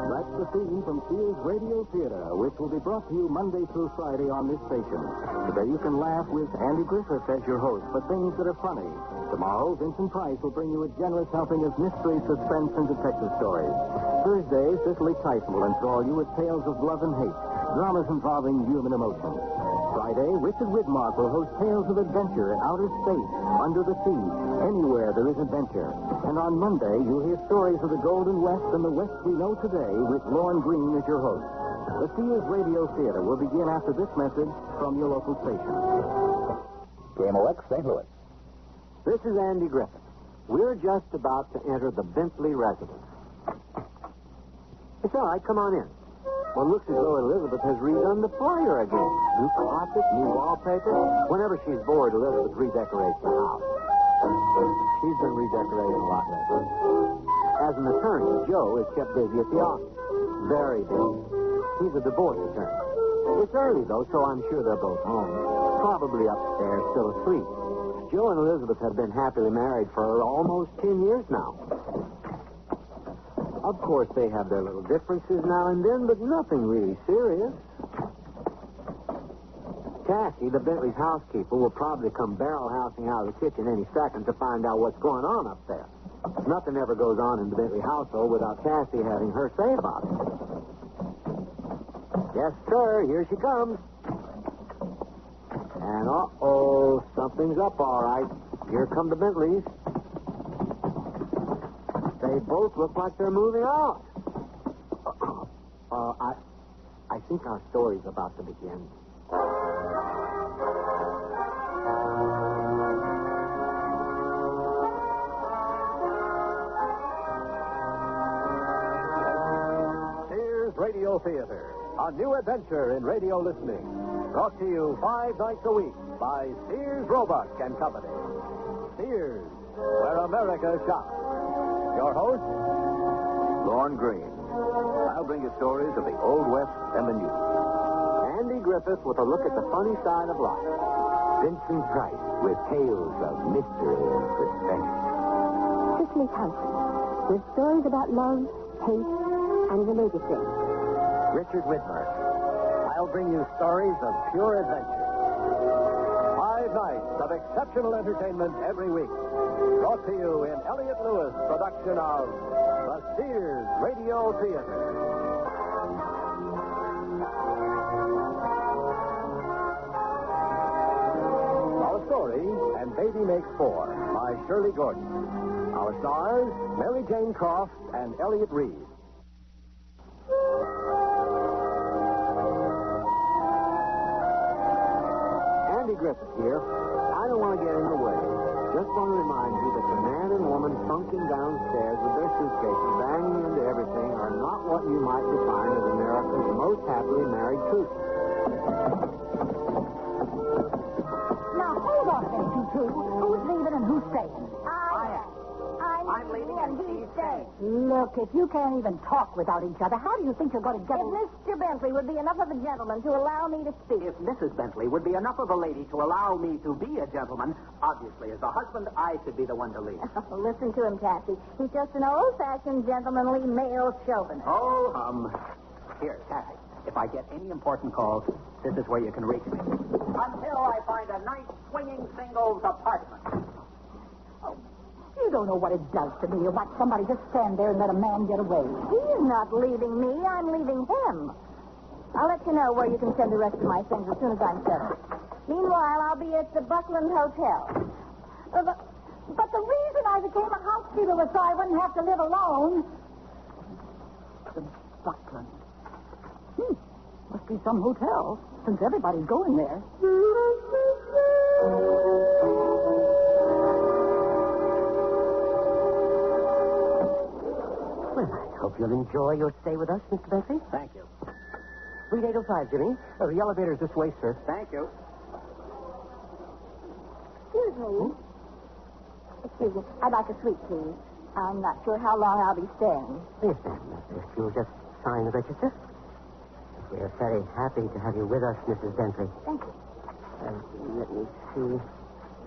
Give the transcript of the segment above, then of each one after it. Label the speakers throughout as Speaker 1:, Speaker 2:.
Speaker 1: That's the theme from Sears Radio Theater, which will be brought to you Monday through Friday on this station. Today you can laugh with Andy Griffith as your host for things that are funny. Tomorrow, Vincent Price will bring you a generous helping of mystery, suspense, and detective stories. Thursday, Cicely Tyson will enthrall you with tales of love and hate, dramas involving human emotion. Friday, Richard Widmark will host tales of adventure in outer space, under the sea, anywhere there is adventure. And on Monday, you'll hear stories of the Golden West and the West we know today with Lorne Greene as your host. The Sears Radio Theater will begin after this message from your local station.
Speaker 2: KMOX, St. Louis.
Speaker 3: This is Andy Griffith. We're just about to enter the Bentley residence. It's all right. Come on in. Well, it looks as though Elizabeth has redone the foyer again. New carpet, new wallpaper. Whenever she's bored, Elizabeth redecorates the house. She's been redecorating a lot lately. As an attorney, Joe is kept busy at the office. Very busy. He's a divorce attorney. It's early, though, so I'm sure they're both home. Probably upstairs, still asleep. Joe and Elizabeth have been happily married for almost 10 years now. Of course, they have their little differences now and then, but nothing really serious. Cassie, the Bentley's housekeeper, will probably come barrel-housing out of the kitchen any second to find out what's going on up there. Nothing ever goes on in the Bentley household without Cassie having her say about it. Yes, sir, here she comes. And, something's up, all right. Here come the Bentleys. They both look like they're moving out. I think our story's about to begin.
Speaker 1: Sears Radio Theater, a new adventure in radio listening. Brought to you 5 nights a week by Sears Roebuck and Company. Sears, where America shops. Your host,
Speaker 2: Lorne Greene. I'll bring you stories of the Old West and the New.
Speaker 3: Andy Griffith with a look at the funny side of life. Vincent Price with tales of mystery and suspense.
Speaker 4: Cicely Tyson with stories about love, hate, and religious things.
Speaker 1: Richard Widmark. I'll bring you stories of pure adventure. 5 nights of exceptional entertainment every week. Brought to you in Elliott Lewis' production of the Sears Radio Theater. Our story, And Baby Makes Four, by Shirley Gordon. Our stars, Mary Jane Croft and Elliott Reed.
Speaker 3: Andy Griffith here. I don't want to get in the way. Just want to remind you that the man and woman funking downstairs with their suitcases banging into everything are not what you might define as America's most happily married couple.
Speaker 4: Now, hold on a minute, you two. Who's leaving and who's staying?
Speaker 5: I am. I'm leaving and he's staying.
Speaker 4: Look, if you can't even talk without each other, how do you think you're going to get...
Speaker 5: If Mr. Bentley would be enough of a gentleman to allow me to speak.
Speaker 6: If Mrs. Bentley would be enough of a lady to allow me to be a gentleman, obviously, as a husband, I should be the one to lead.
Speaker 5: Listen to him, Cassie. He's just an old-fashioned, gentlemanly male chauvinist.
Speaker 6: Oh, Here, Kathy, if I get any important calls, this is where you can reach me. Until I find a nice swinging singles apartment.
Speaker 4: You don't know what it does to me to watch somebody just stand there and let a man get away.
Speaker 5: He's not leaving me. I'm leaving him. I'll let you know where you can send the rest of my things as soon as I'm settled. Meanwhile, I'll be at the Buckland Hotel.
Speaker 4: But the reason I became a housekeeper was so I wouldn't have to live alone. The Buckland. Must be some hotel, since everybody's going there.
Speaker 7: Well, I hope you'll enjoy your stay with us, Mr. Bentley.
Speaker 6: Thank you.
Speaker 7: Suite 805, Jimmy. The elevator's this way, sir.
Speaker 6: Thank you.
Speaker 5: Excuse me. Excuse me. I'd like a suite, please. I'm not sure how long I'll be staying.
Speaker 7: Yes, ma'am. If you'll just sign the register. We are very happy to have you with us, Mrs. Bentley.
Speaker 5: Thank you.
Speaker 7: Let me see.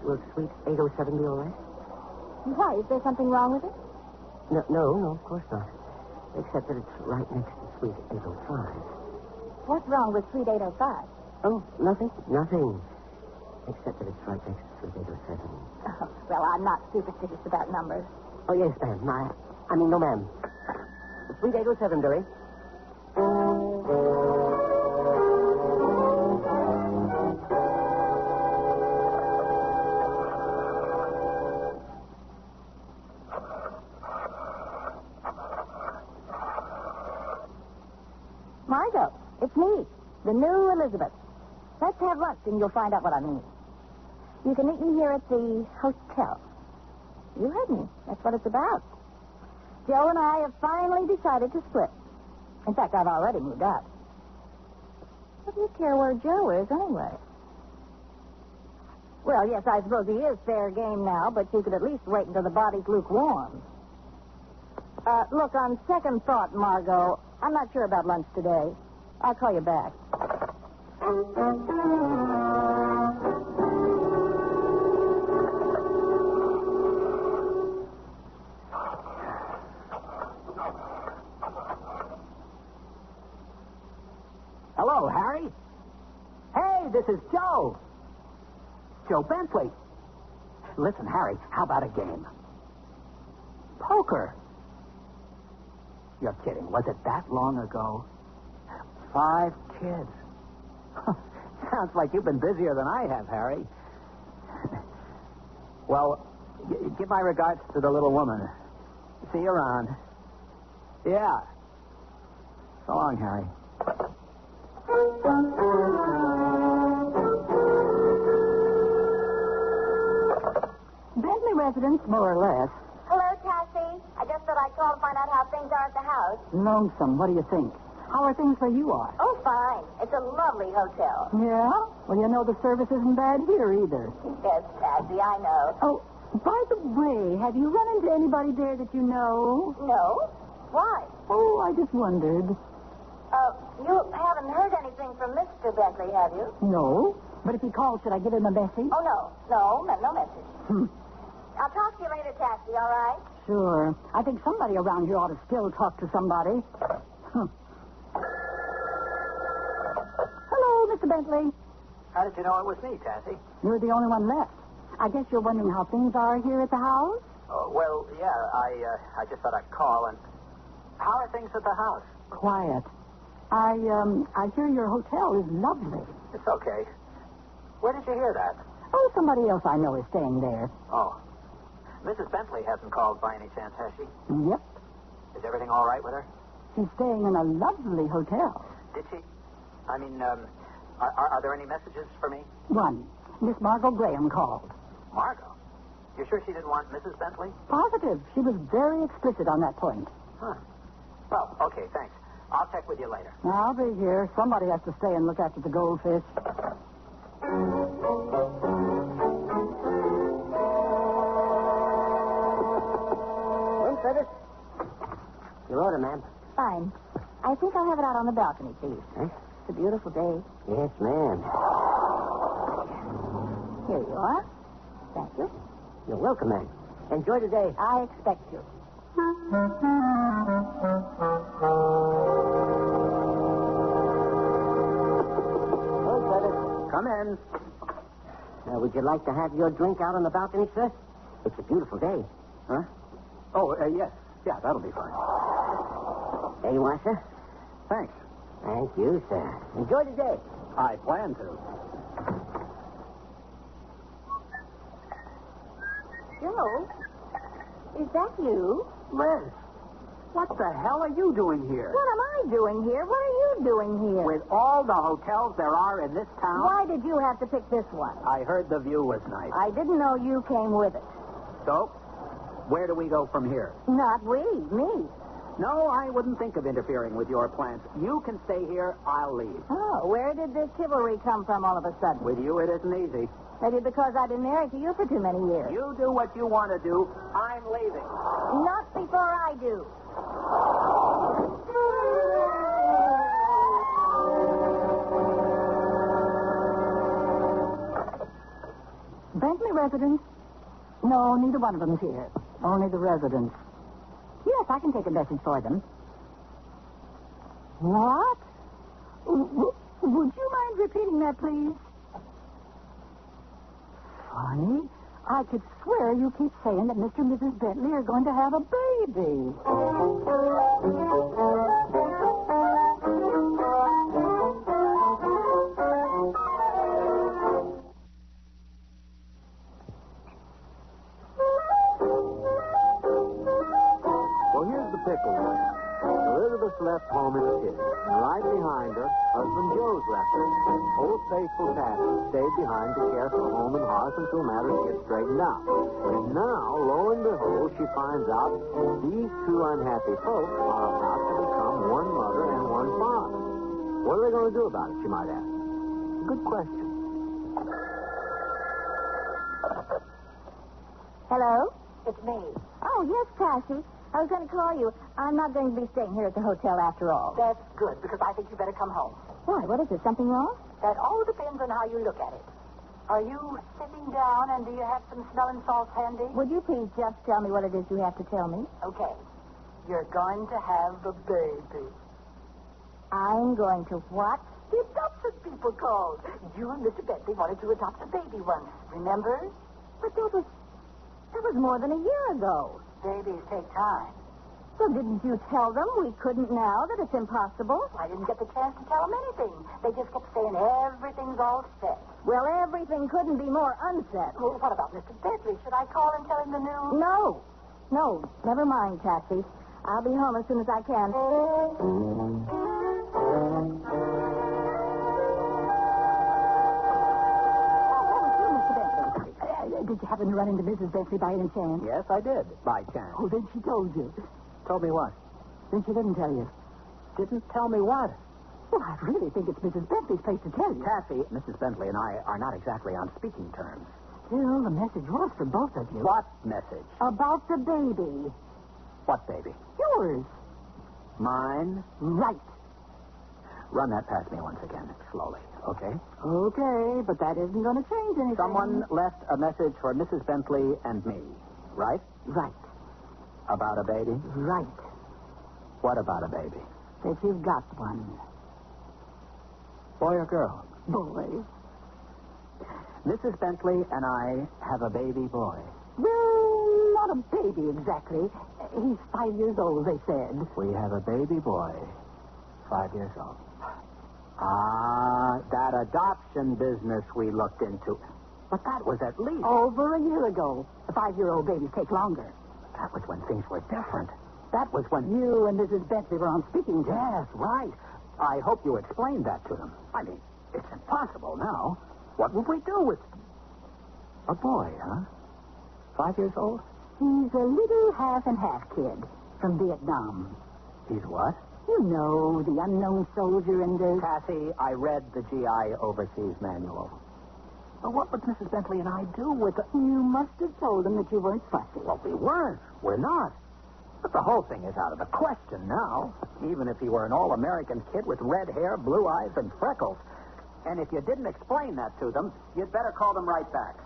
Speaker 7: will Suite 807 be all right?
Speaker 5: Why? Is there something wrong with it?
Speaker 7: No, of course not. Except that it's right next to Suite 805.
Speaker 5: What's wrong with Suite 805?
Speaker 7: Oh, nothing. Except that it's right next to Suite 807.
Speaker 5: Oh, well, I'm not superstitious about numbers.
Speaker 7: Oh, yes, ma'am. I mean, no, ma'am. Suite 807, Billy.
Speaker 5: Margot, it's me, the new Elizabeth. Let's have lunch and you'll find out what I mean. You can meet me here at the hotel. You heard me. That's what it's about. Joe and I have finally decided to split. In fact, I've already moved out. What do you care where Joe is, anyway? Well, yes, I suppose he is fair game now, but you could at least wait until the body's lukewarm. Look, on second thought, Margot, I'm not sure about lunch today. I'll call you back.
Speaker 6: Hello, Harry. Hey, this is Joe. Joe Bentley. Listen, Harry, how about a game? Poker. You're kidding. Was it that long ago? 5 kids. Sounds like you've been busier than I have, Harry. Well, give my regards to the little woman. See you around. Yeah. So long, Harry.
Speaker 4: Bentley residence, more or less.
Speaker 5: Hello, Cassie. I just thought I'd call to find out how things are at the house.
Speaker 4: Lonesome. What do you think? How are things where you are?
Speaker 5: Oh, fine. It's a lovely hotel.
Speaker 4: Yeah? Well, you know the service isn't bad here either.
Speaker 5: Yes, Cassie, I know.
Speaker 4: Oh, by the way, have you run into anybody there that you know?
Speaker 5: No? Why?
Speaker 4: Oh, I just wondered.
Speaker 5: You haven't heard anything from Mr. Bentley, have you?
Speaker 4: No. But if he calls, should I give him a message?
Speaker 5: Oh, no message.
Speaker 4: Hmm.
Speaker 5: I'll talk to you later, Cassie, all right?
Speaker 4: Sure. I think somebody around here ought to still talk to somebody. Hello, Mr. Bentley.
Speaker 6: How did you know it was me, Cassie?
Speaker 4: You're the only one left. I guess you're wondering how things are here at the house?
Speaker 6: Oh, well, yeah, I just thought I'd call and... How are things at the house?
Speaker 4: Quiet. I hear your hotel is lovely.
Speaker 6: It's okay. Where did you hear that?
Speaker 4: Oh, somebody else I know is staying there.
Speaker 6: Oh. Mrs. Bentley hasn't called by any chance, has she?
Speaker 4: Yep.
Speaker 6: Is everything all right with her?
Speaker 4: She's staying in a lovely hotel.
Speaker 6: Did she? I mean, are there any messages for me?
Speaker 4: One. Miss Margot Graham called.
Speaker 6: Margot? You sure she didn't want Mrs. Bentley?
Speaker 4: Positive. She was very explicit on that point.
Speaker 6: Huh. Well, okay, thanks. I'll check with you later.
Speaker 4: I'll be here. Somebody has to stay and look after the goldfish.
Speaker 7: Room service? Your order, ma'am.
Speaker 5: Fine. I think I'll have it out on the balcony, please.
Speaker 7: Huh?
Speaker 5: It's a beautiful day.
Speaker 7: Yes, ma'am.
Speaker 5: Here you are. Thank you.
Speaker 7: You're welcome, ma'am. Enjoy the day.
Speaker 5: I expect you.
Speaker 7: Room service.
Speaker 6: Come in.
Speaker 7: Would you like to have your drink out on the balcony, sir? It's a beautiful day.
Speaker 6: Huh? Oh, yes. Yeah, that'll be fine.
Speaker 7: There you are, sir.
Speaker 6: Thanks.
Speaker 7: Thank you, sir. Enjoy the day.
Speaker 6: I plan to.
Speaker 5: Joe, is that you?
Speaker 6: Liz, what the hell are you doing here?
Speaker 5: What am I doing here? What are you doing here?
Speaker 6: With all the hotels there are in this town?
Speaker 5: Why did you have to pick this one?
Speaker 6: I heard the view was nice.
Speaker 5: I didn't know you came with it.
Speaker 6: So, where do we go from here?
Speaker 5: Not we, me.
Speaker 6: No, I wouldn't think of interfering with your plans. You can stay here. I'll leave.
Speaker 5: Oh, where did this chivalry come from all of a sudden?
Speaker 6: With you, it isn't easy.
Speaker 5: Maybe because I've been married to you for too many years.
Speaker 6: You do what you want to do. I'm leaving.
Speaker 5: Not before I do.
Speaker 4: Bentley residents? No, neither one of them's here. Only the residents.
Speaker 5: Yes, I can take a message for them.
Speaker 4: What? Would you mind repeating that, please? Funny. I could swear you keep saying that Mr. and Mrs. Bentley are going to have a baby.
Speaker 3: Well, here's the pickle. Elizabeth left home in tears, and right behind her, husband Joe's left her. Old faithful Patsy stayed behind to care for home and hearth until matters get straightened out. And now, lo and behold, she finds out these two unhappy folks are about to become one mother and one father. What are they going to do about it, she might ask. Good question.
Speaker 5: Hello?
Speaker 4: It's me.
Speaker 5: Oh, yes, Patsy. I was going to call you. I'm not going to be staying here at the hotel after all.
Speaker 4: That's good, because I think you better come home.
Speaker 5: Why? What is it? Something wrong?
Speaker 4: That all depends on how you look at it. Are you sitting down, and do you have some smelling salts handy?
Speaker 5: Would you please just tell me what it is you have to tell me?
Speaker 4: Okay. You're going to have a baby.
Speaker 5: I'm going to what?
Speaker 4: The adoption people called. You and Mr. Bentley wanted to adopt a baby once, remember?
Speaker 5: But that was more than a year ago.
Speaker 4: Babies take time.
Speaker 5: So didn't you tell them we couldn't now, that it's impossible?
Speaker 4: I didn't get the chance to tell them anything. They just kept saying everything's all set.
Speaker 5: Well, everything couldn't be more unset.
Speaker 4: Well, what about Mr. Bentley? Should I call and tell him the news?
Speaker 5: No, never mind, Patsy. I'll be home as soon as I can.
Speaker 4: Did you happen to run into Mrs. Bentley by any chance?
Speaker 6: Yes, I did, by chance.
Speaker 4: Oh, then she told you.
Speaker 6: Told me what?
Speaker 4: Then she didn't tell you.
Speaker 6: Didn't tell me what?
Speaker 4: Well, I really think it's Mrs. Bentley's place to tell you.
Speaker 6: Kathy, Mrs. Bentley and I are not exactly on speaking terms.
Speaker 4: Still, the message was for both of you.
Speaker 6: What message?
Speaker 4: About the baby.
Speaker 6: What baby?
Speaker 4: Yours.
Speaker 6: Mine?
Speaker 4: Right.
Speaker 6: Run that past me once again, slowly, okay?
Speaker 4: Okay, but that isn't going to change anything.
Speaker 6: Someone left a message for Mrs. Bentley and me, right?
Speaker 4: Right.
Speaker 6: About a baby?
Speaker 4: Right.
Speaker 6: What about a baby?
Speaker 4: That you've got one.
Speaker 6: Boy or girl?
Speaker 4: Boy.
Speaker 6: Mrs. Bentley and I have a baby boy.
Speaker 4: Well, not a baby exactly. He's 5 years old, they said.
Speaker 6: We have a baby boy, 5 years old. Ah, that adoption business we looked into. But that was at least...
Speaker 4: Over a year ago. The 5-year-old babies take longer.
Speaker 6: That was when things were different. That was when...
Speaker 4: You and Mrs. Bentley were on speaking terms.
Speaker 6: Yes, right. I hope you explained that to them. I mean, it's impossible now. What would we do with... A boy, huh? 5 years old?
Speaker 4: He's a little half-and-half kid from Vietnam.
Speaker 6: He's what?
Speaker 4: You know, the unknown soldier in the...
Speaker 6: Kathy, I read the GI Overseas Manual. Well, what would Mrs. Bentley and I do with the...
Speaker 4: You must have told him that you weren't fussy.
Speaker 6: Well, we weren't. We're not. But the whole thing is out of the question now. Even if he were an all-American kid with red hair, blue eyes, and freckles. And if you didn't explain that to them, you'd better call them right back.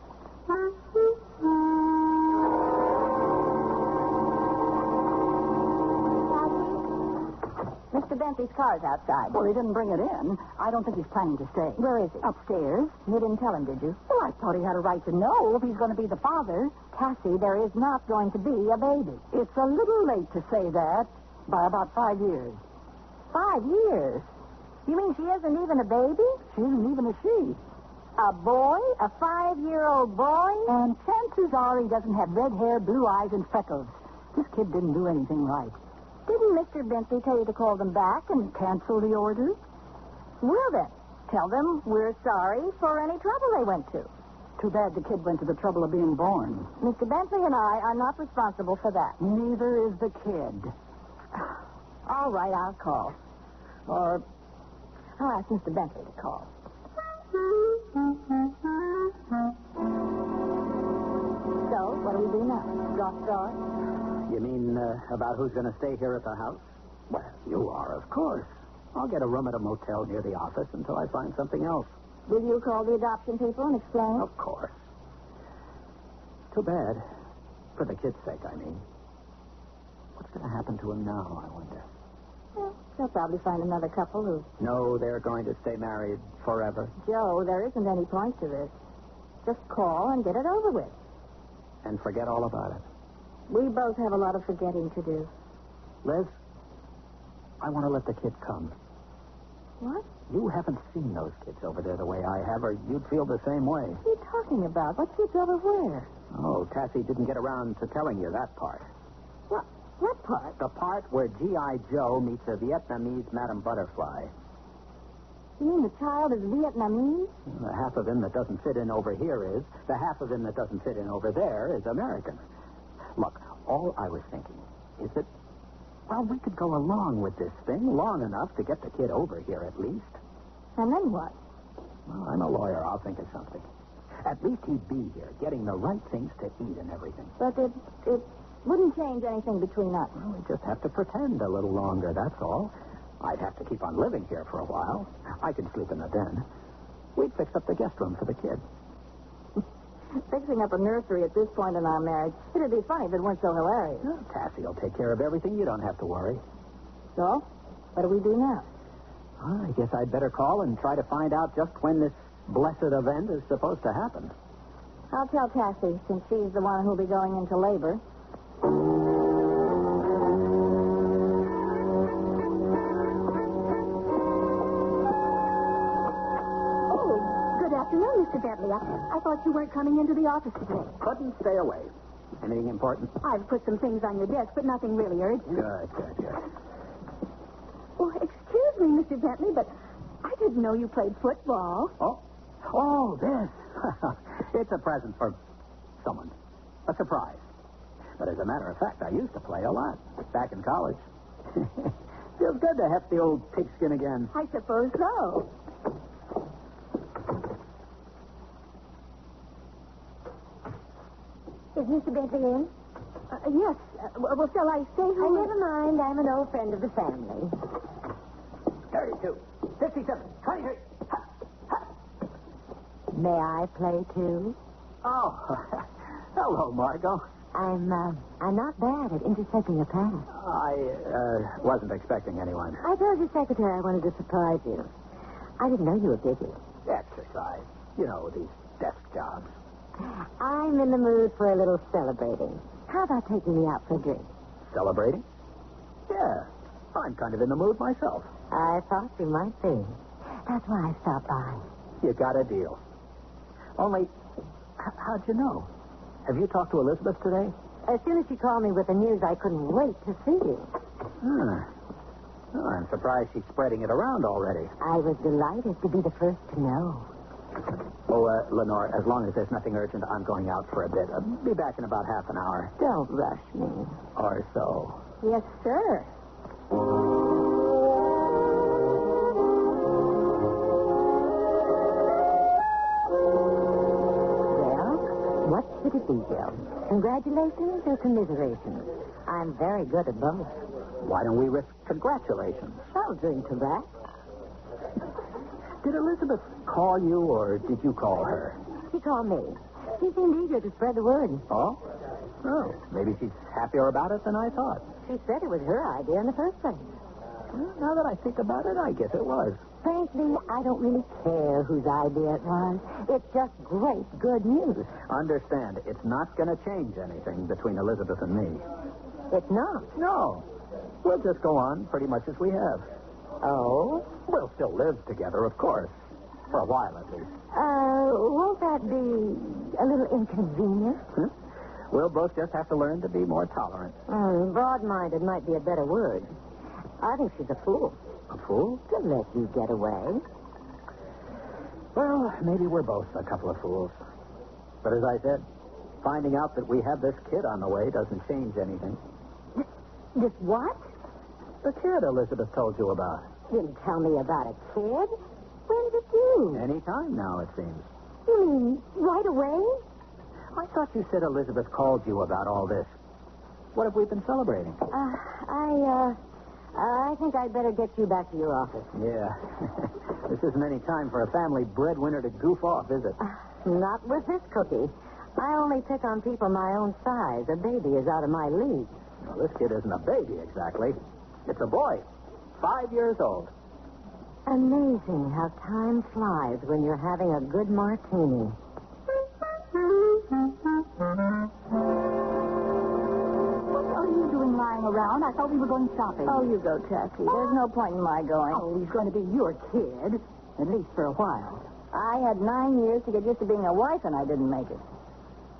Speaker 5: Mr. Bentley's car's outside.
Speaker 4: Well, he didn't bring it in. I don't think he's planning to stay.
Speaker 5: Where is he?
Speaker 4: Upstairs.
Speaker 5: You didn't tell him, did you?
Speaker 4: Well, I thought he had a right to know if he's going to be the father.
Speaker 5: Cassie, there is not going to be a baby.
Speaker 4: It's a little late to say that. By about 5 years.
Speaker 5: 5 years? You mean she isn't even a baby?
Speaker 4: She isn't even a she.
Speaker 5: A boy? A 5-year-old boy?
Speaker 4: And chances are he doesn't have red hair, blue eyes, and freckles. This kid didn't do anything right.
Speaker 5: Didn't Mr. Bentley tell you to call them back and
Speaker 4: Cancel the order?
Speaker 5: Well, then, tell them we're sorry for any trouble they went to.
Speaker 4: Too bad the kid went to the trouble of being born.
Speaker 5: Mr. Bentley and I are not responsible for that.
Speaker 4: Neither is the kid.
Speaker 5: All right, I'll call. Or I'll ask Mr. Bentley to call. So, what do we do now? Draw straws?
Speaker 6: You mean about who's going to stay here at the house? Well, you are, of course. I'll get a room at a motel near the office until I find something else.
Speaker 5: Will you call the adoption people and explain?
Speaker 6: Of course. Too bad. For the kid's sake, I mean. What's going to happen to him now, I wonder?
Speaker 5: Well, they'll probably find another couple who...
Speaker 6: No, they're going to stay married forever.
Speaker 5: Joe, there isn't any point to this. Just call and get it over with.
Speaker 6: And forget all about it.
Speaker 5: We both have a lot of forgetting to do.
Speaker 6: Liz, I want to let the kid come.
Speaker 5: What?
Speaker 6: You haven't seen those kids over there the way I have, or you'd feel the same way.
Speaker 5: What are you talking about? What kids over where?
Speaker 6: Oh, Tassie didn't get around to telling you that part.
Speaker 5: What part?
Speaker 6: The part where G.I. Joe meets a Vietnamese Madame Butterfly.
Speaker 5: You mean the child is Vietnamese?
Speaker 6: The half of him that doesn't fit in over here is. The half of him that doesn't fit in over there is American. Look, all I was thinking is that, well, we could go along with this thing long enough to get the kid over here at least.
Speaker 5: And then what?
Speaker 6: Well, I'm a lawyer. I'll think of something. At least he'd be here, getting the right things to eat and everything.
Speaker 5: But it wouldn't change anything between us.
Speaker 6: Well, we just have to pretend a little longer, that's all. I'd have to keep on living here for a while. I could sleep in the den. We'd fix up the guest room for the kid.
Speaker 5: Fixing up a nursery at this point in our marriage, it'd be funny if it weren't so hilarious.
Speaker 6: Well, Tassie will take care of everything. You don't have to worry.
Speaker 5: So, what do we do now?
Speaker 6: Well, I guess I'd better call and try to find out just when this blessed event is supposed to happen.
Speaker 5: I'll tell Tassie, since she's the one who'll be going into labor.
Speaker 4: Afternoon, Mr. Bentley. I thought you weren't coming into the office today.
Speaker 6: Couldn't stay away. Anything important?
Speaker 4: I've put some things on your desk, but nothing really urgent.
Speaker 6: Good.
Speaker 4: Oh, excuse me, Mr. Bentley, but I didn't know you played football.
Speaker 6: Oh, this. It's a present for someone. A surprise. But as a matter of fact, I used to play a lot back in college. Feels good to heft the old pigskin again.
Speaker 4: I suppose so.
Speaker 5: Is Mr. Bentley in?
Speaker 4: Yes. Well, shall I say who?
Speaker 5: Never mind. I'm an old friend of the family.
Speaker 6: 32, 57, 23.
Speaker 5: May I play, too?
Speaker 6: Oh, hello, Margot.
Speaker 5: I'm not bad at intercepting a pass.
Speaker 6: I wasn't expecting anyone.
Speaker 5: I told your secretary I wanted to surprise you. I didn't know you were busy.
Speaker 6: Exercise. You know, these desk jobs.
Speaker 5: I'm in the mood for a little celebrating. How about taking me out for a drink?
Speaker 6: Celebrating? Yeah. I'm kind of in the mood myself.
Speaker 5: I thought you might be. That's why I stopped by.
Speaker 6: You got a deal. Only, how'd you know? Have you talked to Elizabeth today?
Speaker 5: As soon as she called me with the news, I couldn't wait to see you.
Speaker 6: Oh, I'm surprised she's spreading it around already.
Speaker 5: I was delighted to be the first to know.
Speaker 6: Oh, Lenore, as long as there's nothing urgent, I'm going out for a bit. I'll be back in about half an hour.
Speaker 5: Don't rush me.
Speaker 6: Or so.
Speaker 4: Yes, sir.
Speaker 5: Well, what should it be, Joe? Congratulations or commiserations? I'm very good at both.
Speaker 6: Why don't we risk congratulations?
Speaker 5: I'll drink to that.
Speaker 6: Did Elizabeth call you, or did you call her?
Speaker 5: She called me. She seemed eager to spread the word.
Speaker 6: Oh? Oh, maybe she's happier about it than I thought.
Speaker 5: She said it was her idea in the first place.
Speaker 6: Well, now that I think about it, I guess it was.
Speaker 5: Frankly, I don't really care whose idea it was. It's just great, good news.
Speaker 6: Understand, it's not going to change anything between Elizabeth and me.
Speaker 5: It's not.
Speaker 6: No. We'll just go on pretty much as we have.
Speaker 5: Oh?
Speaker 6: We'll still live together, of course. For a while, at least.
Speaker 5: Won't that be a little inconvenient?
Speaker 6: We'll both just have to learn to be more tolerant.
Speaker 5: Broad-minded might be a better word. I think she's a fool.
Speaker 6: A fool?
Speaker 5: To let you get away.
Speaker 6: Well, maybe we're both a couple of fools. But as I said, finding out that we have this kid on the way doesn't change anything.
Speaker 5: This what?
Speaker 6: The kid Elizabeth told you about.
Speaker 5: Didn't tell me about a kid. When did you?
Speaker 6: Any time now, it seems.
Speaker 5: You mean right away?
Speaker 6: I thought you said Elizabeth called you about all this. What have we been celebrating?
Speaker 5: I think I'd better get you back to your office.
Speaker 6: Yeah. This isn't any time for a family breadwinner to goof off, is it?
Speaker 5: Not with this cookie.
Speaker 7: I only pick on people my own size. A baby is out of my league.
Speaker 6: Well, this kid isn't a baby, exactly. It's a boy. 5 years old.
Speaker 7: Amazing how time flies when you're having a good martini.
Speaker 4: What are you doing lying around? I thought we were going shopping.
Speaker 5: Oh, you go, Tessie. There's no point in my going.
Speaker 4: Oh, he's going to be your kid, at least for a while.
Speaker 5: I had 9 years to get used to being a wife, and I didn't make it.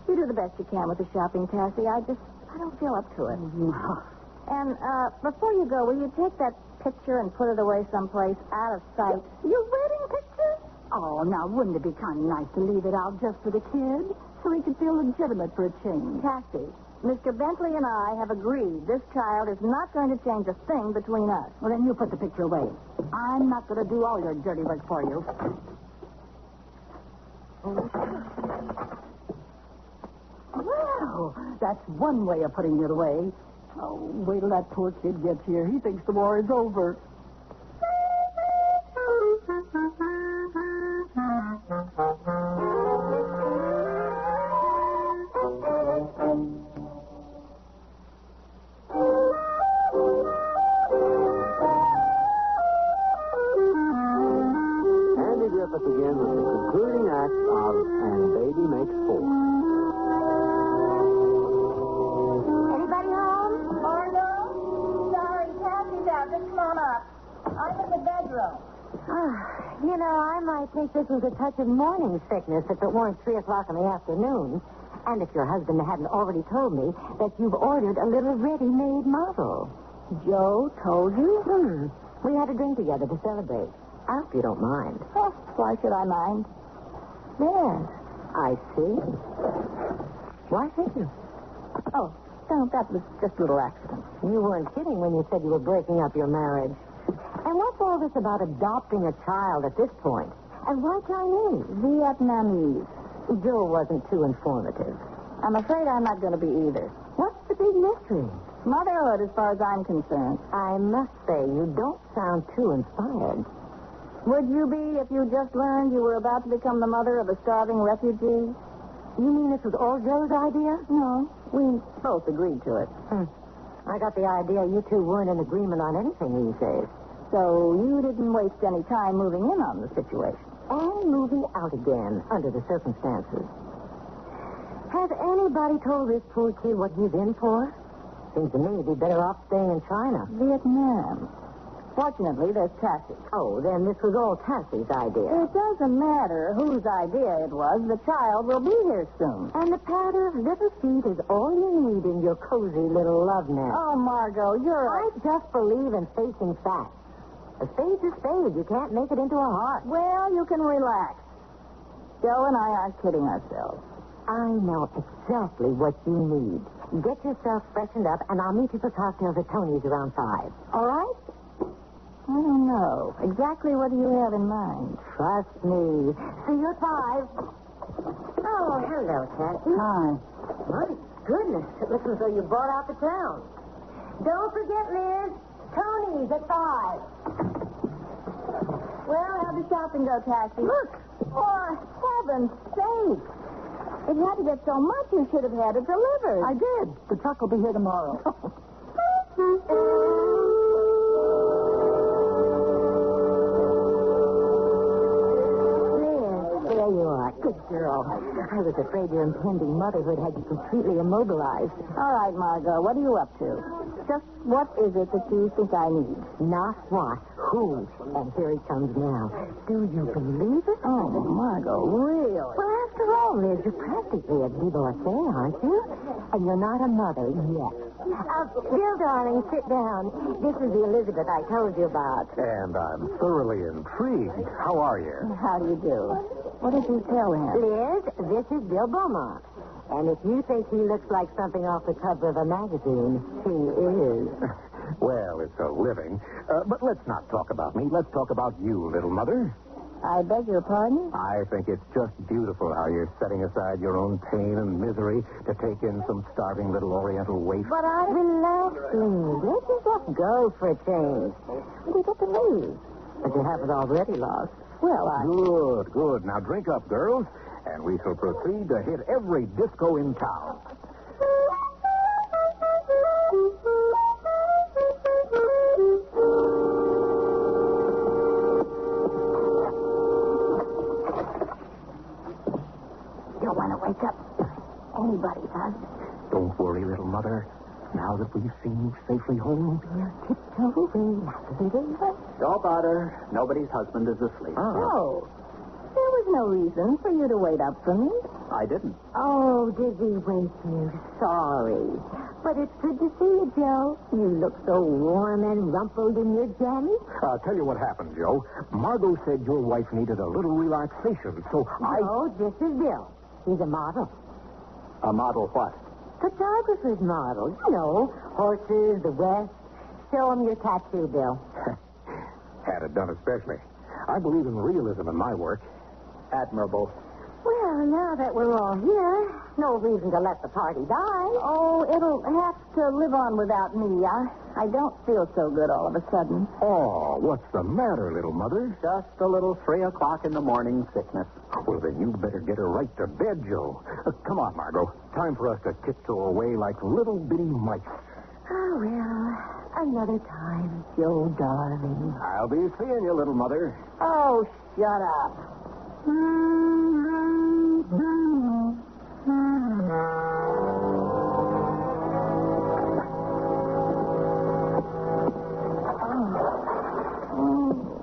Speaker 5: You do the best you can with the shopping, Tessie. I don't feel up to it. And before you go, will you take that picture and put it away someplace out of sight?
Speaker 4: Your wedding picture? Oh, now, wouldn't it be kind of nice to leave it out just for the kid? So he could feel legitimate for a change.
Speaker 5: Tessie, Mr. Bentley and I have agreed this child is not going to change a thing between us.
Speaker 4: Well, then you put the picture away. I'm not going to do all your dirty work for you. Well, that's one way of putting it away. Oh, wait till that poor kid gets here. He thinks the war is over.
Speaker 3: Andy Griffith again with the concluding act of And Baby Makes Four.
Speaker 5: Anybody home? Margo? Sorry, Tassie's out. Just come on up. I'm in the bedroom.
Speaker 7: You know, I might think this was a touch of morning sickness if it weren't 3 o'clock in the afternoon. And if your husband hadn't already told me that you've ordered a little ready-made model.
Speaker 5: Joe told you?
Speaker 7: We had a drink together to celebrate. I hope you don't mind.
Speaker 5: Oh, why should I mind?
Speaker 7: There. I see. Why should you?
Speaker 5: Oh, no, that was just a little accident.
Speaker 7: You weren't kidding when you said you were breaking up your marriage. And what's all this about adopting a child at this point? And why Chinese?
Speaker 5: Vietnamese.
Speaker 7: Joe wasn't too informative.
Speaker 5: I'm afraid I'm not going to be either.
Speaker 7: What's the big mystery?
Speaker 5: Motherhood, as far as I'm concerned.
Speaker 7: I must say, you don't sound too inspired.
Speaker 5: Would you be if you just learned you were about to become the mother of a starving refugee?
Speaker 7: You mean this was all Joe's idea?
Speaker 5: No, we both agreed to it.
Speaker 7: I got the idea you two weren't in agreement on anything these days.
Speaker 5: So you didn't waste any time moving in on the situation.
Speaker 7: And moving out again under the circumstances. Has anybody told this poor kid what he's in for? Seems to me he'd be better off staying in China.
Speaker 5: Vietnam. Fortunately, there's Tassie.
Speaker 7: Oh, then this was all Tassie's idea.
Speaker 5: It doesn't matter whose idea it was. The child will be here soon.
Speaker 7: And the patter of little feet is all you need in your cozy little love nest.
Speaker 5: Oh, Margot,
Speaker 7: I just believe in facing facts. A spade's a spade. You can't make it into a heart.
Speaker 5: Well, you can relax. Joe and I aren't kidding ourselves.
Speaker 7: I know exactly what you need. Get yourself freshened up, and I'll meet you for cocktails at Tony's around 5. All right?
Speaker 5: I don't know. Exactly what do you have in mind?
Speaker 7: Trust me. See you at 5. Oh, hello, Cassie.
Speaker 5: Hi.
Speaker 7: My goodness. It looks as though you bought out the town. Don't forget, Liz. Tony's at 5.
Speaker 5: Well, how'd the shopping go, Tassie?
Speaker 4: Look.
Speaker 5: For heaven's sake. If you had to get so much, you should have had it delivered.
Speaker 4: I did. The truck will be here tomorrow.
Speaker 7: There you are. Good girl. I was afraid your impending motherhood had you completely immobilized.
Speaker 5: All right, Margot, what are you up to? Just what is it that you think I need?
Speaker 7: Not what. Who? And here he comes now. Do you believe it?
Speaker 5: Oh, Margot, really?
Speaker 7: Well, after all, Liz, you're practically a divorcee, aren't you? And you're not a mother yet. Bill, darling, sit down. This is the Elizabeth I told you about.
Speaker 2: And I'm thoroughly intrigued. How are you?
Speaker 5: How do you do? What did you tell him?
Speaker 7: Liz, this is Bill Beaumont. And if you think he looks like something off the cover of a magazine, he is.
Speaker 2: Well, it's a living. But let's not talk about me. Let's talk about you, little mother.
Speaker 5: I beg your pardon?
Speaker 2: I think it's just beautiful how you're setting aside your own pain and misery to take in some starving little Oriental waif.
Speaker 7: But relax, Liz. Let you just go for a change. What do you get to lose? But you haven't already lost.
Speaker 5: Well,
Speaker 2: Good. Now drink up, girls. and we shall proceed to hit every disco in town.
Speaker 5: You want to wake up anybody, huh?
Speaker 2: Don't worry, little mother. Now that we've seen you safely home.
Speaker 5: We'll tiptoe away.
Speaker 6: Don't bother. Nobody's husband is asleep.
Speaker 5: No. There was no reason for you to wait up for me.
Speaker 6: I didn't.
Speaker 7: Oh, did we wake you? Sorry. But it's good to see you, Joe. You look so warm and rumpled in your jammies.
Speaker 2: I'll tell you what happened, Joe. Margot said your wife needed a little relaxation, so
Speaker 7: Oh, this is Bill. He's a model.
Speaker 6: A model what?
Speaker 7: Photographer's model. You know, horses, the West. Show him your tattoo, Bill.
Speaker 2: Had it done especially. I believe in realism in my work.
Speaker 6: Admirable.
Speaker 7: Well, now that we're all here, no reason to let the party die.
Speaker 5: Oh, it'll have to live on without me. I don't feel so good all of a sudden.
Speaker 2: Oh, what's the matter, little mother?
Speaker 6: Just a little 3 o'clock in the morning sickness.
Speaker 2: Well, then you better get her right to bed, Joe. Come on, Margot. Time for us to tiptoe away like little bitty mice.
Speaker 7: Oh, well, another time, Joe, darling.
Speaker 2: I'll be seeing you, little mother.
Speaker 5: Oh, shut up.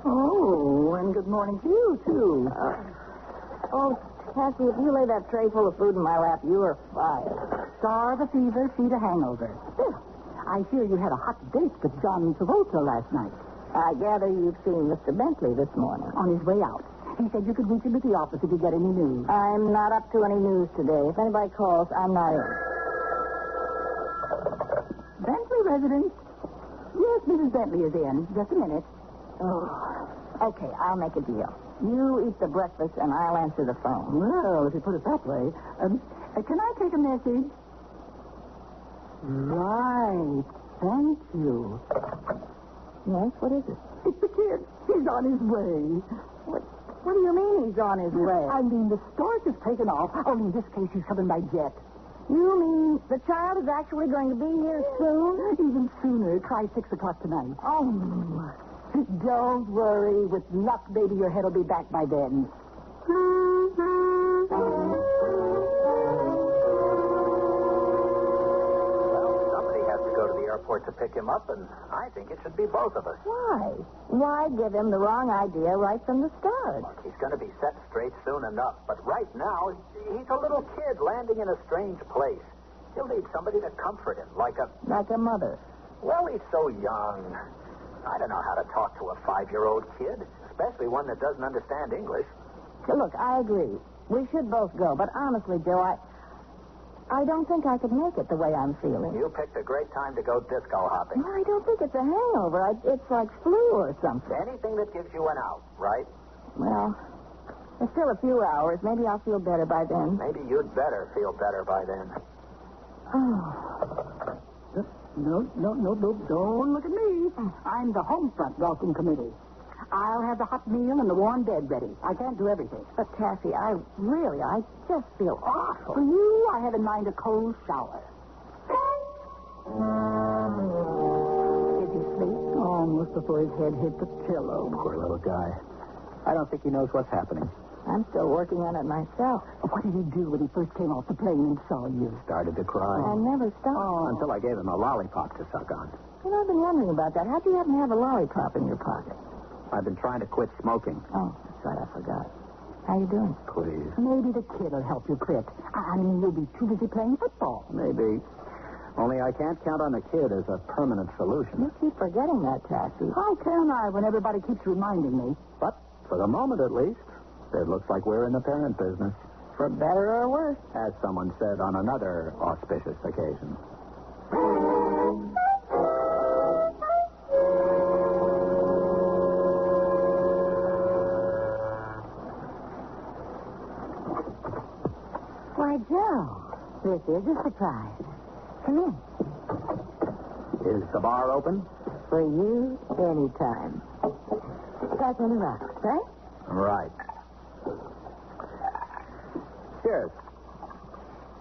Speaker 5: Oh, and good morning to you, too. Cassie, if you lay that tray full of food in my lap, you are fired.
Speaker 4: Starve a fever, feed a hangover. I hear you had a hot date with John Travolta last night.
Speaker 5: I gather you've seen Mr. Bentley this morning.
Speaker 4: On his way out. He said you could reach him at the office if you get any news.
Speaker 5: I'm not up to any news today. If anybody calls, I'm not in.
Speaker 4: Bentley residence? Yes, Mrs. Bentley is in. Just a minute.
Speaker 5: Oh, okay, I'll make a deal. You eat the breakfast, and I'll answer the phone.
Speaker 4: Well, if you put it that way. Can I take a message? Right. Thank you.
Speaker 5: Yes, what is it?
Speaker 4: It's the kid. He's on his way.
Speaker 5: What do you mean he's on his way?
Speaker 4: I mean, the stork is taken off. Only in this case, he's coming by jet.
Speaker 5: You mean the child is actually going to be here soon?
Speaker 4: Even sooner. Try 6 o'clock tonight.
Speaker 5: Oh,
Speaker 4: don't worry. With luck, baby, your head will be back by then.
Speaker 6: To pick him up, and I think it should be both of us.
Speaker 5: Why? Why give him the wrong idea right from the start?
Speaker 6: Look, he's going to be set straight soon enough, but right now, he's a little kid landing in a strange place. He'll need somebody to comfort him, like a mother. Well, he's so young. I don't know how to talk to a 5-year-old kid, especially one that doesn't understand English.
Speaker 5: Look, I agree. We should both go, but honestly, Joe, I don't think I could make it the way I'm feeling.
Speaker 6: You picked a great time to go disco hopping.
Speaker 5: Well, I don't think it's a hangover. It's like flu or something.
Speaker 6: Anything that gives you an out, right?
Speaker 5: Well, there's still a few hours. Maybe I'll feel better by then.
Speaker 6: Maybe you'd better feel better by then.
Speaker 5: Oh.
Speaker 4: No. Don't look at me. I'm the home front welcome committee. I'll have the hot meal and the warm bed ready. I can't do everything.
Speaker 5: But, Cassie, I just feel awful.
Speaker 4: For you, I have in mind a cold shower. Did he sleep? Almost before his head hit the pillow.
Speaker 6: Poor little guy. I don't think he knows what's happening.
Speaker 5: I'm still working on it myself.
Speaker 4: What did he do when he first came off the plane and saw you?
Speaker 6: Started to cry.
Speaker 5: I never stopped.
Speaker 6: Until I gave him a lollipop to suck on.
Speaker 5: You know, I've been wondering about that. How'd you happen to have a lollipop in your pocket?
Speaker 6: I've been trying to quit smoking.
Speaker 5: Oh, that's right. I forgot. How you doing?
Speaker 6: Please.
Speaker 4: Maybe the kid will help you quit. I mean, you'll be too busy playing football.
Speaker 6: Maybe. Only I can't count on the kid as a permanent solution.
Speaker 5: You keep forgetting that, Cassie.
Speaker 4: How can I when everybody keeps reminding me?
Speaker 6: But for the moment, at least, it looks like we're in the parent business.
Speaker 5: For better or worse.
Speaker 6: As someone said on another auspicious occasion.
Speaker 7: Why, Joe, this is a surprise. Come in.
Speaker 6: Is the bar open?
Speaker 7: For you, anytime. Pass on the rocks, right?
Speaker 6: Right. Cheers.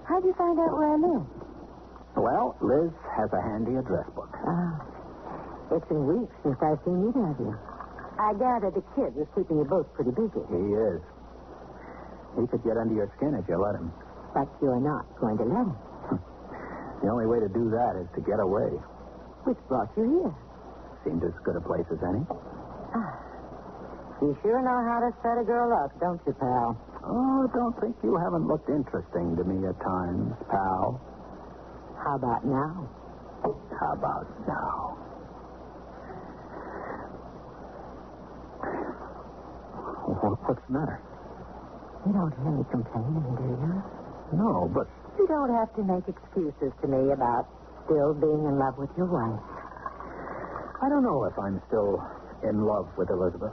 Speaker 5: How'd you find out where I live?
Speaker 6: Well, Liz has a handy address book.
Speaker 7: It's been weeks since I've seen either of you. I gather the kid was keeping you both pretty busy.
Speaker 6: He is. He could get under your skin if you let him.
Speaker 7: But you're not going to let him.
Speaker 6: The only way to do that is to get away.
Speaker 7: Which brought you here?
Speaker 6: Seems as good a place as any.
Speaker 7: You sure know how to set a girl up, don't you, pal?
Speaker 6: Oh, don't think you haven't looked interesting to me at times, pal.
Speaker 7: How about now?
Speaker 6: How about now? What's the matter?
Speaker 7: You don't hear me complaining, do you?
Speaker 6: No, but...
Speaker 7: You don't have to make excuses to me about still being in love with your wife.
Speaker 6: I don't know if I'm still in love with Elizabeth.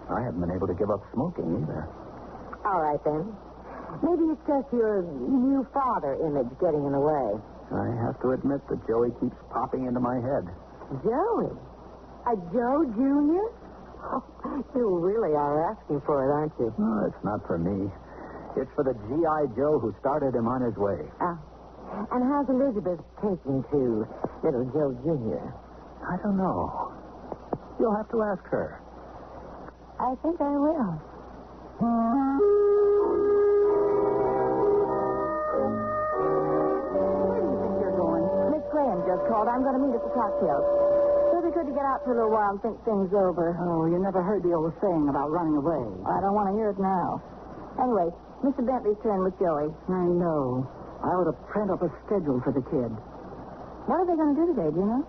Speaker 6: I haven't been able to give up smoking either.
Speaker 7: All right, then. Maybe it's just your new father image getting in the way.
Speaker 6: I have to admit that Joey keeps popping into my head.
Speaker 7: Joey? A Joe Jr.? Oh, you really are asking for it, aren't you?
Speaker 6: No, it's not for me. It's for the G.I. Joe who started him on his way.
Speaker 7: And how's Elizabeth taking to little Joe Jr.?
Speaker 6: I don't know. You'll have to ask her.
Speaker 5: I think I will. Where do you think you're going? Miss Graham just called. I'm going to meet at the cocktails. It'll be good to get out for a little while and think things over.
Speaker 4: Oh, you never heard the old saying about running away.
Speaker 5: I don't want to hear it now. Anyway, Mr. Bentley's turn with Joey.
Speaker 4: I know. I ought to print up a schedule for the kid.
Speaker 5: What are they going to do today, do you know?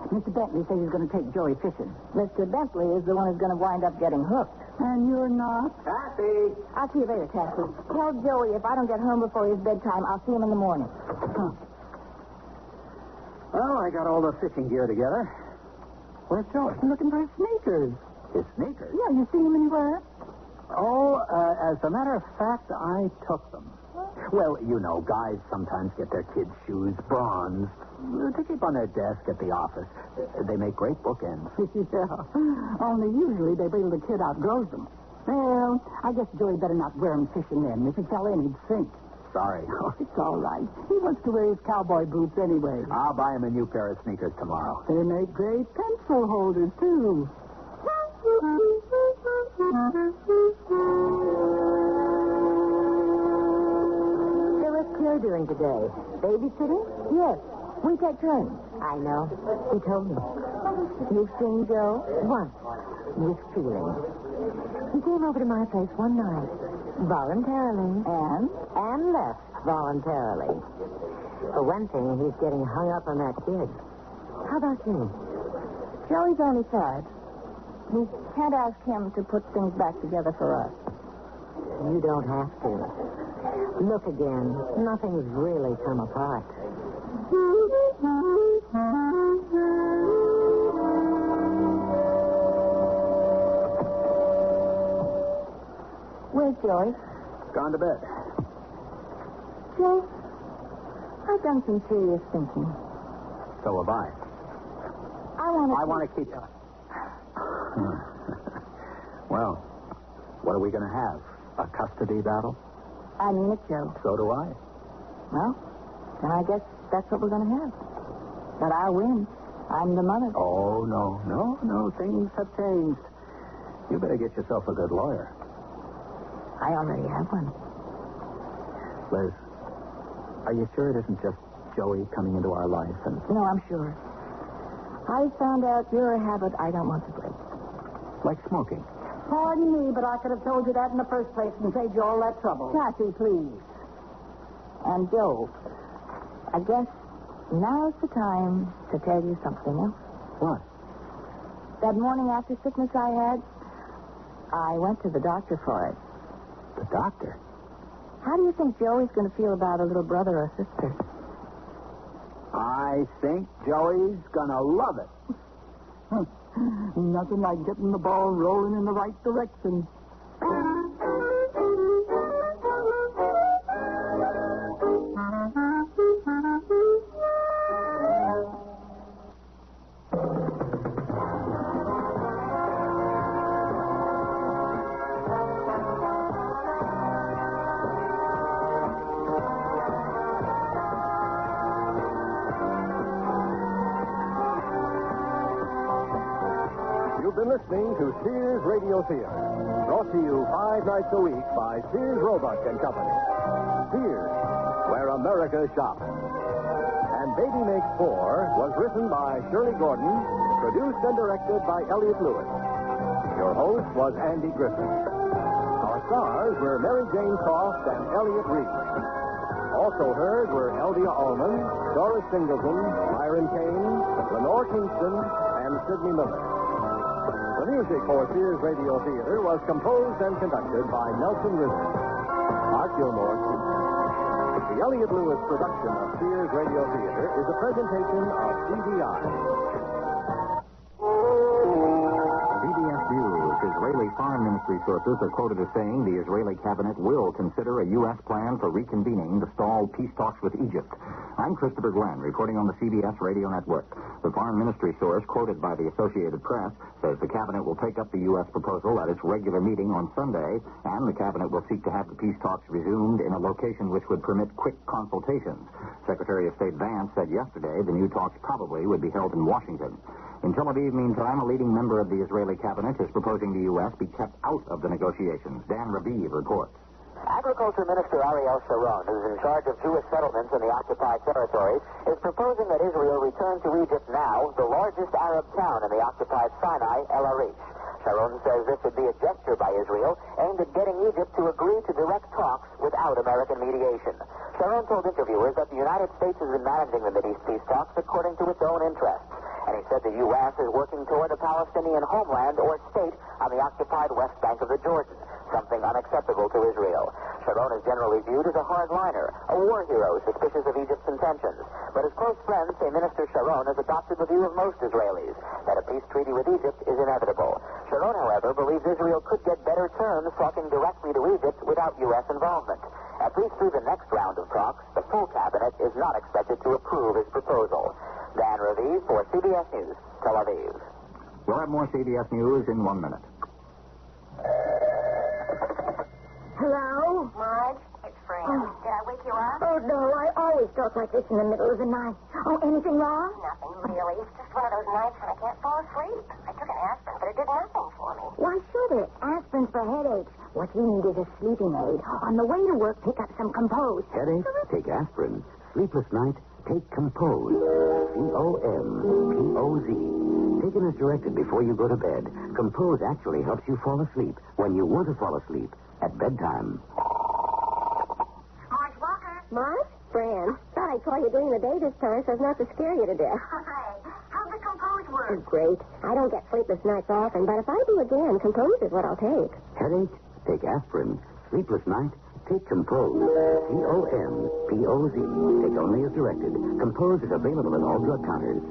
Speaker 4: Mr. Bentley says he's going to take Joey fishing.
Speaker 5: Mr. Bentley is the one who's going to wind up getting hooked.
Speaker 4: And you're not?
Speaker 6: Kathy!
Speaker 5: I'll see you later, Cassie. Tell Joey if I don't get home before his bedtime, I'll see him in the morning.
Speaker 6: Well, I got all the fishing gear together. Where's Joey?
Speaker 4: He's looking for his sneakers.
Speaker 6: His sneakers?
Speaker 4: Yeah, you seen him anywhere?
Speaker 6: Oh, as a matter of fact, I took them. Well, you know, guys sometimes get their kids' shoes bronzed to keep on their desk at the office. They make great bookends.
Speaker 4: Yeah. Only usually they wait till the kid outgrows them. Well, I guess Joey better not wear them fishing then. If he fell in, he'd sink.
Speaker 6: Sorry.
Speaker 4: Oh, it's all right. He wants to wear his cowboy boots anyway.
Speaker 6: I'll buy him a new pair of sneakers tomorrow.
Speaker 4: They make great pencil holders, too.
Speaker 7: So what's Claire doing today? Babysitting?
Speaker 5: Yes, we take turns.
Speaker 7: I know. She told me.
Speaker 5: You've seen Joe?
Speaker 7: Once. With feeling. He came over to my place one night. Voluntarily. And left voluntarily. For one thing, he's getting hung up on that kid. How about you?
Speaker 5: Joey's only 5. We can't ask him to put things back together for us.
Speaker 7: You don't have to. Look again. Nothing's really come apart.
Speaker 5: Where's Joey?
Speaker 6: Gone to bed.
Speaker 5: Joe, I've done some serious thinking.
Speaker 6: So have I.
Speaker 5: I
Speaker 6: want to keep... Well, what are we going to have? A custody battle?
Speaker 5: I mean it, Joe.
Speaker 6: So do I.
Speaker 5: Well, then I guess that's what we're going to have. But I'll win. I'm the mother.
Speaker 6: Oh, no. Things have changed. You better get yourself a good lawyer.
Speaker 5: I already have one.
Speaker 6: Liz, are you sure it isn't just Joey coming into our life and...
Speaker 5: No, I'm sure. I found out you're a habit I don't want to break.
Speaker 6: Like smoking?
Speaker 4: Pardon me, but I could have told you that in the first place and saved you all that trouble.
Speaker 5: Cassie, please. And Joe, I guess now's the time to tell you something else.
Speaker 6: What?
Speaker 5: That morning after sickness I had, I went to the doctor for it.
Speaker 6: The doctor?
Speaker 5: How do you think Joey's going to feel about a little brother or sister?
Speaker 6: I think Joey's gonna love it.
Speaker 4: Nothing like getting the ball rolling in the right direction.
Speaker 8: been listening to Sears Radio Theater, brought to you 5 nights a week by Sears Roebuck and Company. Sears, where America shops. And Baby Makes 4 was written by Shirley Gordon, produced and directed by Elliott Lewis. Your host was Andy Griffith. Our stars were Mary Jane Croft and Elliott Reed. Also heard were Elvia Allman, Doris Singleton, Myron Kane, Lenore Kingston, and Sidney Miller. The music for Sears Radio Theater was composed and conducted by Nelson Riddle. Art Gilmore speaks. The Elliott Lewis production of Sears Radio Theater is a presentation of CBI.
Speaker 1: CBS News. Israeli Foreign Ministry sources are quoted as saying the Israeli cabinet will consider a U.S. plan for reconvening the stalled peace talks with Egypt. I'm Christopher Glenn, reporting on the CBS radio network. The Foreign Ministry source, quoted by the Associated Press, says the cabinet will take up the U.S. proposal at its regular meeting on Sunday, and the cabinet will seek to have the peace talks resumed in a location which would permit quick consultations. Secretary of State Vance said yesterday the new talks probably would be held in Washington. In Tel Aviv, meantime, a leading member of the Israeli cabinet is proposing the U.S. be kept out of the negotiations. Dan Raviv reports.
Speaker 9: Agriculture Minister Ariel Sharon, who's in charge of Jewish settlements in the occupied territories, is proposing that Israel return to Egypt now, the largest Arab town in the occupied Sinai, El Arish. Sharon says this would be a gesture by Israel aimed at getting Egypt to agree to direct talks without American mediation. Sharon told interviewers that the United States has been managing the Mideast peace talks according to its own interests. And he said the U.S. is working toward a Palestinian homeland or state on the occupied west bank of the Jordan, something unacceptable to Israel. Sharon is generally viewed as a hardliner, a war hero suspicious of Egypt's intentions. But his close friends say Minister Sharon has adopted the view of most Israelis, that a peace treaty with Egypt is inevitable. Sharon, however, believes Israel could get better terms talking directly to Egypt without U.S. involvement. At least through the next round of talks, the full cabinet is not expected to approve his proposal. Dan Raviv for CBS News, Tel Aviv.
Speaker 1: We'll have more CBS News in 1 minute.
Speaker 5: Hello?
Speaker 7: Marge, it's Fran. Did I wake you up?
Speaker 5: Oh, no, I always talk like this in the middle of the night. Oh, anything wrong?
Speaker 7: Nothing, really. It's just one of those nights when I can't fall asleep. I took an aspirin, but it did nothing for me.
Speaker 5: Why should it? Aspirin's for headaches. What you need is a sleeping aid. On the way to work, pick up some Compose.
Speaker 2: Headache? Take aspirin. Sleepless night? Take Compose. C-O-M-P-O-Z. Taken as directed before you go to bed, Compose actually helps you fall asleep when you want to fall asleep at bedtime.
Speaker 7: Marge Walker.
Speaker 5: Marge? Fran. Thought I'd call you during the day this time so as not to scare you to death.
Speaker 7: Hi. How's the Compose work?
Speaker 5: Great. I don't get sleepless nights often, but if I do again, Compose is what I'll take.
Speaker 2: Headache? Take aspirin. Sleepless night? Take Compose. C-O-M-P-O-Z. Take only as directed. Compose is available at all drug counters.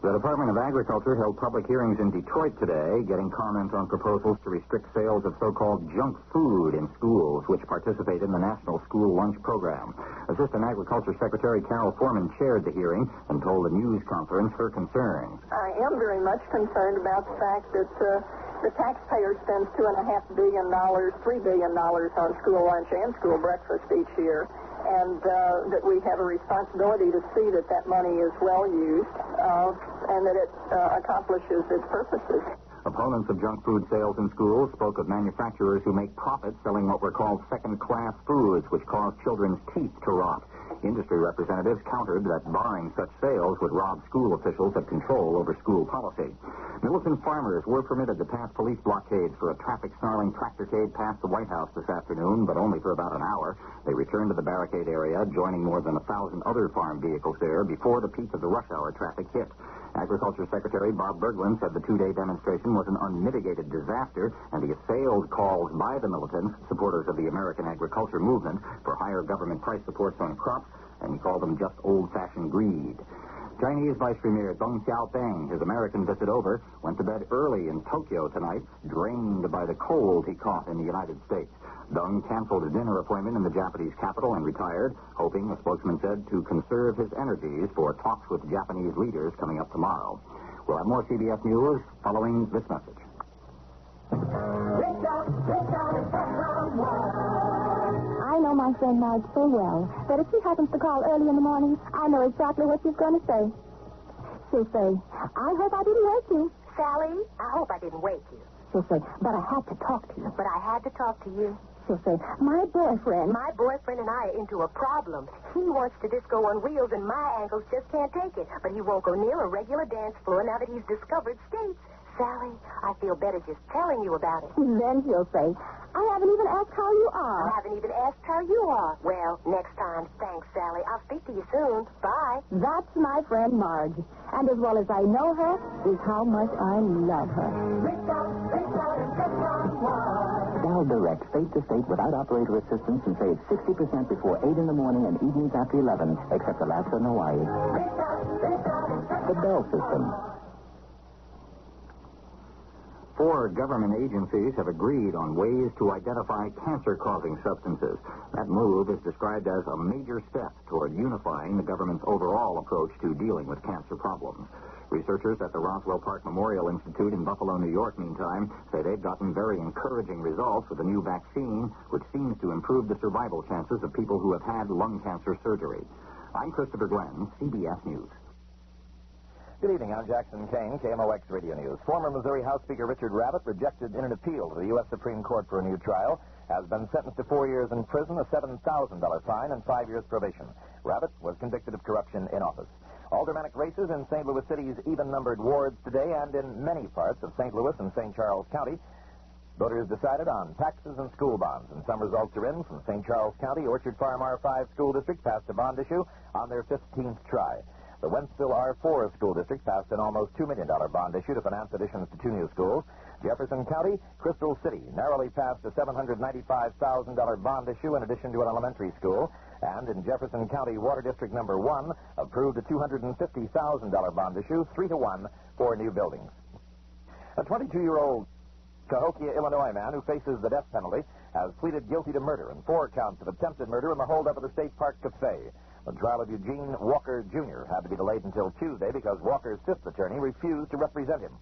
Speaker 1: The Department of Agriculture held public hearings in Detroit today, getting comment on proposals to restrict sales of so-called junk food in schools, which participate in the National School Lunch Program. Assistant Agriculture Secretary Carol Foreman chaired the hearing and told the news conference her concerns.
Speaker 10: I am very much concerned about the fact that the taxpayer spends $2.5 billion, $3 billion on school lunch and school breakfast each year, and that we have a responsibility to see that that money is well used and that it accomplishes its purposes.
Speaker 1: Opponents of junk food sales in schools spoke of manufacturers who make profits selling what were called second-class foods, which cause children's teeth to rot. Industry representatives countered that barring such sales would rob school officials of control over school policy. Militant farmers were permitted to pass police blockades for a traffic-snarling tractorcade past the White House this afternoon, but only for about an hour. They returned to the barricade area, joining more than 1,000 other farm vehicles there before the peak of the rush hour traffic hit. Agriculture Secretary Bob Berglund said the two-day demonstration was an unmitigated disaster, and he assailed calls by the militants, supporters of the American agriculture movement, for higher government price supports on crops, and he called them just old-fashioned greed. Chinese Vice Premier Deng Xiaoping, his American visit over, went to bed early in Tokyo tonight, drained by the cold he caught in the United States. Deng canceled a dinner appointment in the Japanese capital and retired, hoping, a spokesman said, to conserve his energies for talks with Japanese leaders coming up tomorrow. We'll have more CBS News following this message.
Speaker 5: I know my friend Marge so well that if she happens to call early in the morning, I know exactly what she's going to say.
Speaker 4: She'll say, I hope I didn't wake you.
Speaker 5: Sally, I hope I didn't wake you.
Speaker 4: She'll say, but I had to talk to you.
Speaker 5: But I had to talk to you.
Speaker 4: She'll say, my boyfriend.
Speaker 5: My boyfriend and I are into a problem. He wants to disco on wheels, and my ankles just can't take it. But he won't go near a regular dance floor now that he's discovered skates. Sally, I feel better just telling you about it.
Speaker 4: Then she'll say, I haven't even asked how you are.
Speaker 5: I haven't even asked how you are. Well, next time. Thanks, Sally. I'll speak to you soon. Bye.
Speaker 4: That's my friend Marge. And as well as I know her, is how much I love her.
Speaker 2: Dial direct state to state without operator assistance and save 60% before 8 in the morning and evenings after 11, except Alaska and Hawaii. The Bell System.
Speaker 1: 4 government agencies have agreed on ways to identify cancer-causing substances. That move is described as a major step toward unifying the government's overall approach to dealing with cancer problems. Researchers at the Roswell Park Memorial Institute in Buffalo, New York, meantime, say they've gotten very encouraging results with a new vaccine, which seems to improve the survival chances of people who have had lung cancer surgery. I'm Christopher Glenn, CBS News.
Speaker 8: Good evening. I'm Jackson Kane, KMOX Radio News. Former Missouri House Speaker Richard Rabbit, rejected in an appeal to the U.S. Supreme Court for a new trial, has been sentenced to 4 years in prison, a $7,000 fine, and 5 years probation. Rabbit was convicted of corruption in office. Aldermanic races in St. Louis City's even-numbered wards today, and in many parts of St. Louis and St. Charles County, voters decided on taxes and school bonds, and some results are in from St. Charles County. Orchard Farm R5 School District passed a bond issue on their 15th try. The Wentzville R4 School District passed an almost $2 million bond issue to finance additions to 2 new schools. Jefferson County, Crystal City narrowly passed a $795,000 bond issue in addition to an elementary school. And in Jefferson County, Water District Number 1 approved a $250,000 bond issue, 3-1, for new buildings. A 22-year-old Cahokia, Illinois man who faces the death penalty has pleaded guilty to murder and 4 counts of attempted murder in the holdup at the State Park Cafe. The trial of Eugene Walker, Jr. had to be delayed until Tuesday because Walker's 5th attorney refused to represent him.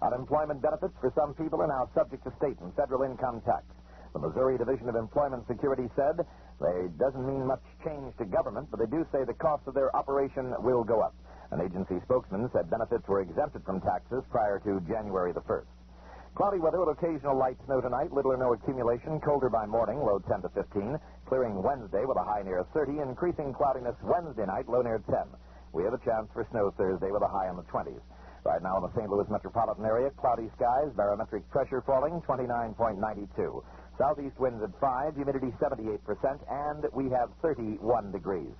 Speaker 8: Unemployment benefits for some people are now subject to state and federal income tax. The Missouri Division of Employment Security said it doesn't mean much change to government, but they do say the cost of their operation will go up. An agency spokesman said benefits were exempted from taxes prior to January the 1st. Cloudy weather with occasional light snow tonight, little or no accumulation, colder by morning, low 10 to 15. Clearing Wednesday with a high near 30, increasing cloudiness Wednesday night, low near 10. We have a chance for snow Thursday with a high in the 20s. Right now in the St. Louis metropolitan area, cloudy skies, barometric pressure falling, 29.92. Southeast winds at 5, humidity 78%, and we have 31 degrees.